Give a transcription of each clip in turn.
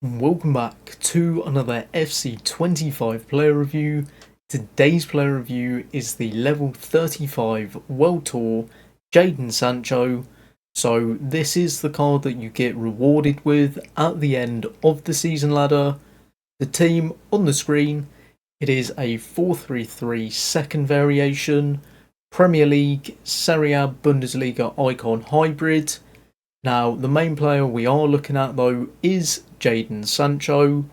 Welcome back to another FC25 player review. Today's player review is the level 35 World Tour Jadon Sancho. So this is the card that you get rewarded with at the end of the season ladder. The team on the screen, it is a 4-3-3 second variation, Premier League, Serie A, Bundesliga icon hybrid. Now, the main player we are looking at though is Jadon Sancho.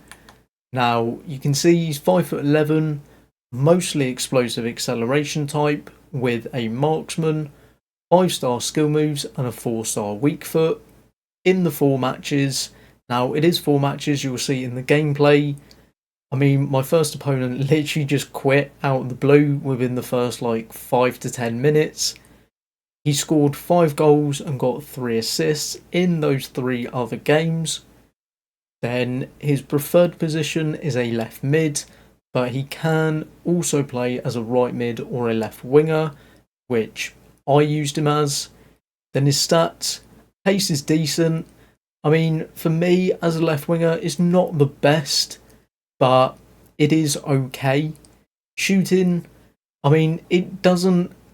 Now, you can see he's 5'11", mostly explosive acceleration type, with a marksman, 5-star skill moves, and a 4-star weak foot. In the 4 matches, now it is 4 matches, you'll see in the gameplay. I mean, my first opponent literally just quit out of the blue within the first 5 to 10 minutes. He scored 5 goals and got 3 assists in those 3 other games. Then his preferred position is a left mid, but he can also play as a right mid or a left winger, which I used him as. Then his stats, pace is decent. I mean, for me as a left winger, it's not the best, but it is okay. Shooting, I mean,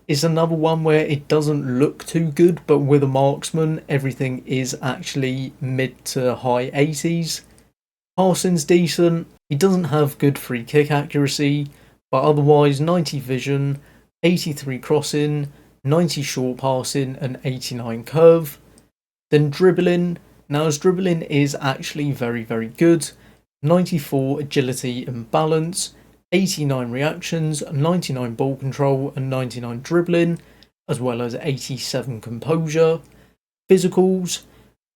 it's another one where it doesn't look too good, but with a marksman, everything is actually mid to high 80s. Passing's decent. He doesn't have good free kick accuracy, but otherwise 90 vision, 83 crossing, 90 short passing, and 89 curve. Then dribbling. Now his dribbling is actually very, very good. 94 agility and balance, 89 reactions, 99 ball control, and 99 dribbling, as well as 87 composure. Physicals,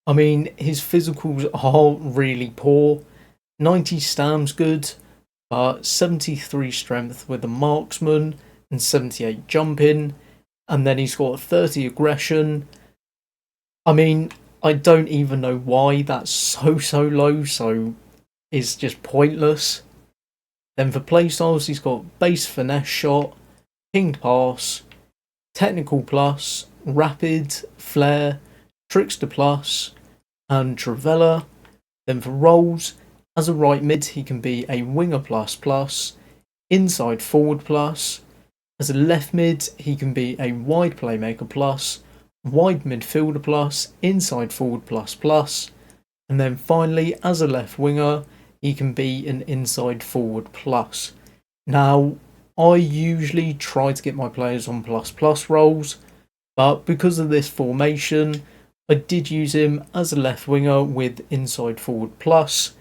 I mean, his physicals are really poor. 90 stam's good, but 73 strength with a marksman, and 78 jumping, and then he's got 30 aggression. I mean, I don't even know why that's so low, so it's just pointless. Then for playstyles, he's got base finesse shot, pinged pass, technical plus, rapid, flair, trickster plus, and trivela. Then for roles, as a right mid, he can be a winger plus, inside forward plus. As a left mid, he can be a wide playmaker plus, wide midfielder plus, inside forward plus. And then finally, as a left winger, he can be an inside forward plus. Now, I usually try to get my players on plus roles, but because of this formation, I did use him as a left winger with inside forward plus.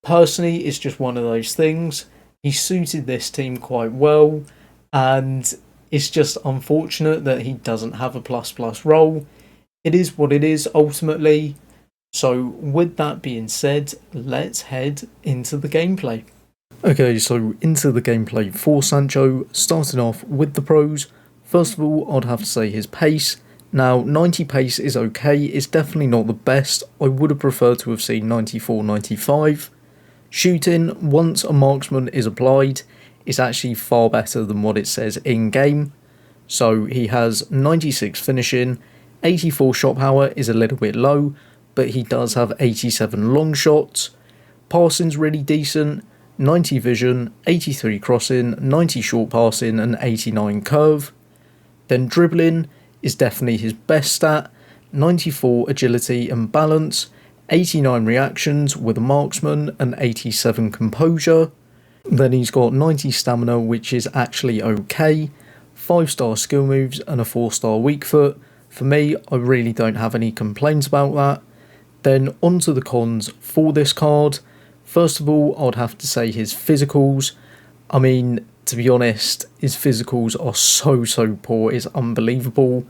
Personally, it's just one of those things. He suited this team quite well, and it's just unfortunate that he doesn't have a plus role. It is what it is ultimately. So with that being said, let's head into the gameplay. Okay, so into the gameplay for Sancho, starting off with the pros. First of all, I'd have to say his pace. Now, 90 pace is okay, it's definitely not the best. I would have preferred to have seen 94, 95. Shooting, once a marksman is applied, is actually far better than what it says in-game. So he has 96 finishing, 84 shot power is a little bit low, but he does have 87 long shots. Passing's really decent, 90 vision, 83 crossing, 90 short passing, and 89 curve. Then dribbling is definitely his best stat, 94 agility and balance, 89 reactions with a marksman, and 87 composure. Then he's got 90 stamina, which is actually okay, 5-star skill moves, and a 4-star weak foot. For me, I really don't have any complaints about that. Then onto the cons for this card. First of all, I'd have to say his physicals. I mean, to be honest, his physicals are so poor, it's unbelievable.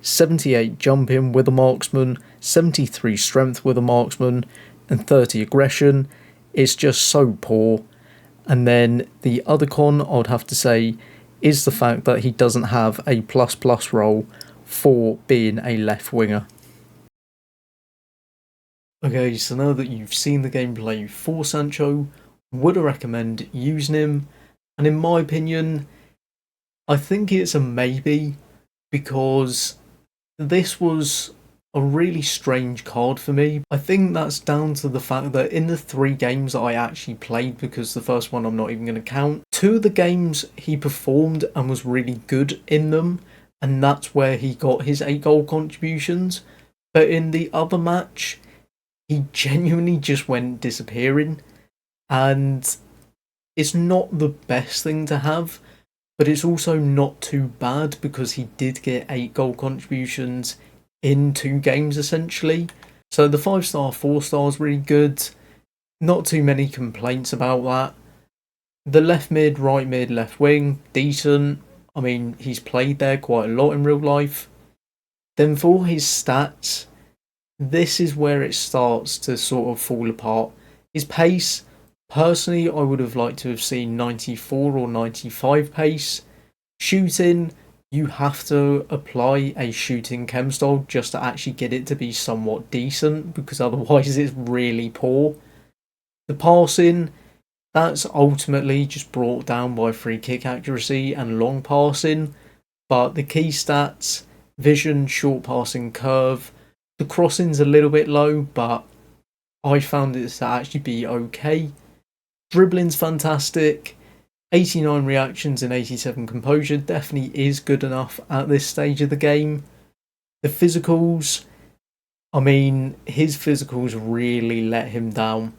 78 jumping with a marksman, 73 strength with a marksman, and 30 aggression. It's just so poor. And then the other con I'd have to say is the fact that he doesn't have a plus role for being a left winger. Okay, so now that you've seen the gameplay for Sancho, would I recommend using him? And in my opinion, I think it's a maybe, because this was a really strange card for me. I think that's down to the fact that in the 3 games that I actually played, because the first one I'm not even going to count, 2 of the games he performed and was really good in them, and that's where he got his 8 goal contributions. But in the other match, he genuinely just went disappearing, and it's not the best thing to have, but it's also not too bad because he did get 8 goal contributions in 2 games essentially. So the 5-star, 4-star is really good. Not too many complaints about that. The left mid, right mid, left wing, decent. I mean, he's played there quite a lot in real life. Then for his stats, this is where it starts to sort of fall apart. His pace, personally, I would have liked to have seen 94 or 95 pace. Shooting, you have to apply a shooting chem style just to actually get it to be somewhat decent, because otherwise it's really poor. The passing, that's ultimately just brought down by free kick accuracy and long passing, but the key stats, vision, short passing, curve, the crossing's a little bit low, but I found it to actually be okay. Dribbling's fantastic. 89 reactions and 87 composure definitely is good enough at this stage of the game. The physicals, I mean, his physicals really let him down.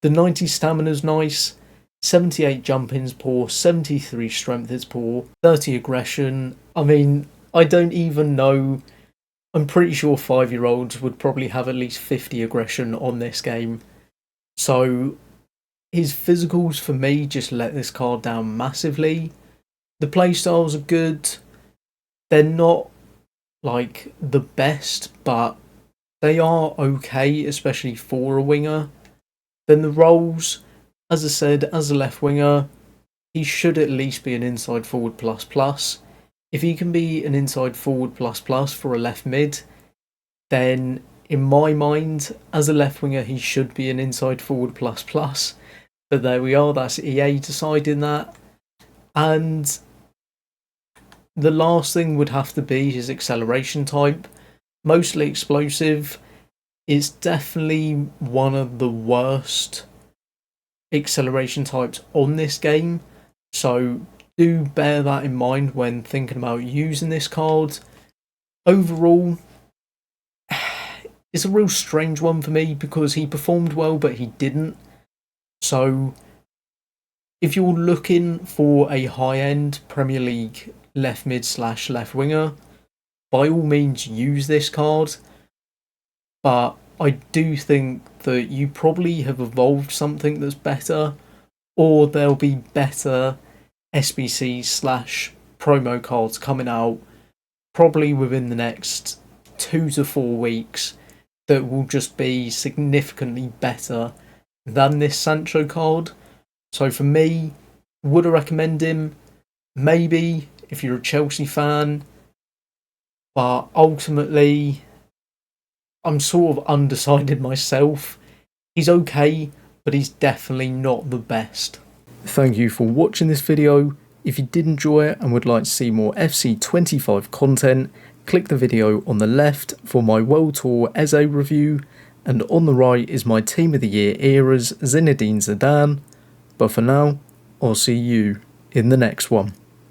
The 90 stamina's nice, 78 jumping's poor, 73 strength is poor, 30 aggression. I mean, I don't even know. I'm pretty sure 5-year-olds would probably have at least 50 aggression on this game. So his physicals for me just let this card down massively. The playstyles are good. They're not like the best, but they are okay, especially for a winger. Then the roles, as I said, as a left winger, he should at least be an inside forward plus. If he can be an inside forward plus for a left mid, then in my mind, as a left winger, he should be an inside forward plus. But there we are, that's EA deciding that. And the last thing would have to be his acceleration type. Mostly explosive. It's definitely one of the worst acceleration types on this game. So do bear that in mind when thinking about using this card. Overall, it's a real strange one for me because he performed well but he didn't. So if you're looking for a high-end Premier League left mid / left winger, by all means use this card. But I do think that you probably have evolved something that's better, or there'll be better SBC / promo cards coming out probably within the next 2 to 4 weeks that will just be significantly better than this Sancho card. So for me, would I recommend him? Maybe, if you're a Chelsea fan. But ultimately, I'm sort of undecided myself. He's okay, but he's definitely not the best. Thank you for watching this video. If you did enjoy it and would like to see more FC25 content, click the video on the left for my World Tour Eze review, and on the right is my Team of the Year era's Zinedine Zidane. But for now, I'll see you in the next one.